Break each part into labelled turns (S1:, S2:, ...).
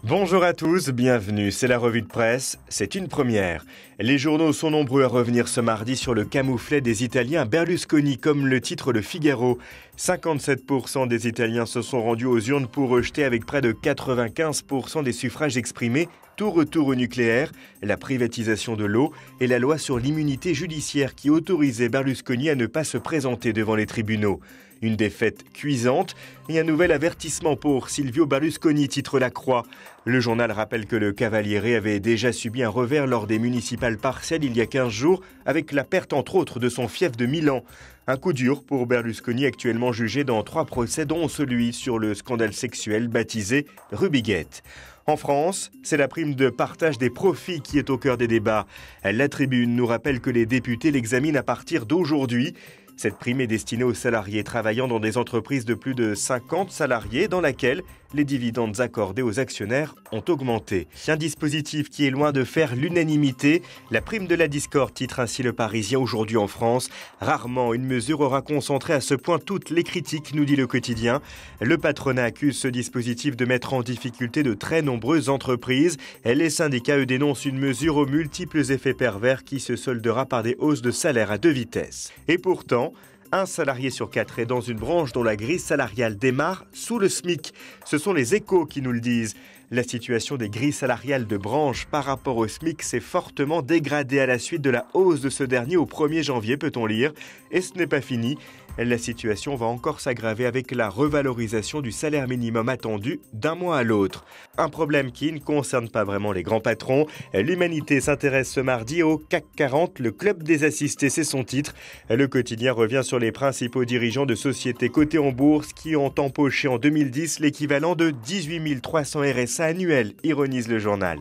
S1: Bonjour à tous, bienvenue, c'est la revue de presse, c'est une première. Les journaux sont nombreux à revenir ce mardi sur le camouflet des Italiens Berlusconi, comme le titre Le Figaro. 57% des Italiens se sont rendus aux urnes pour rejeter avec près de 95% des suffrages exprimés tout retour au nucléaire, la privatisation de l'eau et la loi sur l'immunité judiciaire qui autorisait Berlusconi à ne pas se présenter devant les tribunaux. Une défaite cuisante et un nouvel avertissement pour Silvio Berlusconi, titre La Croix. Le journal rappelle que le Cavaliere avait déjà subi un revers lors des municipales partielles il y a 15 jours, avec la perte entre autres de son fief de Milan. Un coup dur pour Berlusconi, actuellement jugé dans 3 procès, dont celui sur le scandale sexuel baptisé Rubygate. En France, c'est la prime de partage des profits qui est au cœur des débats. La Tribune nous rappelle que les députés l'examinent à partir d'aujourd'hui. Cette prime est destinée aux salariés travaillant dans des entreprises de plus de 50 salariés dans laquelle les dividendes accordés aux actionnaires ont augmenté. Un dispositif qui est loin de faire l'unanimité. La prime de la discorde, titre ainsi Le Parisien aujourd'hui en France. Rarement une mesure aura concentré à ce point toutes les critiques, nous dit Le Quotidien. Le patronat accuse ce dispositif de mettre en difficulté de très nombreuses entreprises. Les syndicats, eux, dénoncent une mesure aux multiples effets pervers qui se soldera par des hausses de salaire à 2 vitesses. Et pourtant, un salarié sur 4 est dans une branche dont la grille salariale démarre sous le SMIC. Ce sont les Échos qui nous le disent. La situation des grilles salariales de branche par rapport au SMIC s'est fortement dégradée à la suite de la hausse de ce dernier au 1er janvier, peut-on lire. Et ce n'est pas fini. La situation va encore s'aggraver avec la revalorisation du salaire minimum attendu d'un mois à l'autre. Un problème qui ne concerne pas vraiment les grands patrons. L'Humanité s'intéresse ce mardi au CAC 40, le club des assistés, c'est son titre. Le quotidien revient sur les principaux dirigeants de sociétés cotées en bourse qui ont empoché en 2010 l'équivalent de 18 300 RSA annuels, ironise le journal.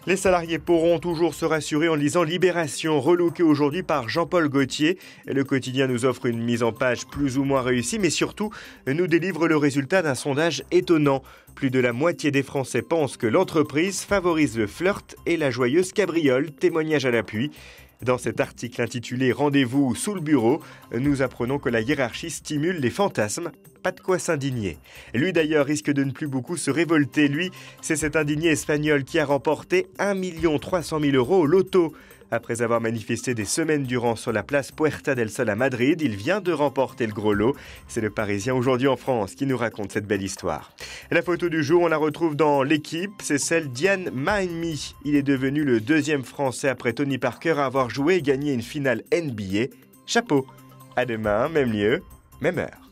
S1: Les salariés pourront toujours se rassurer en lisant Libération, relooké aujourd'hui par Jean-Paul Gaultier. Le quotidien nous offre une mise en page plus ou moins réussie, mais surtout nous délivre le résultat d'un sondage étonnant. Plus de la moitié des Français pensent que l'entreprise favorise le flirt et la joyeuse cabriole, témoignage à l'appui. Dans cet article intitulé « Rendez-vous sous le bureau », nous apprenons que la hiérarchie stimule les fantasmes. Pas de quoi s'indigner. Lui d'ailleurs risque de ne plus beaucoup se révolter. Lui, c'est cet indigné espagnol qui a remporté 1 300 000 € au loto. Après avoir manifesté des semaines durant sur la place Puerta del Sol à Madrid, il vient de remporter le gros lot. C'est le Parisien aujourd'hui en France qui nous raconte cette belle histoire. La photo du jour, on la retrouve dans l'équipe, c'est celle d'Ian Mahinmi. Il est devenu le 2e Français après Tony Parker à avoir joué et gagné une finale NBA. Chapeau. À demain, même lieu, même heure.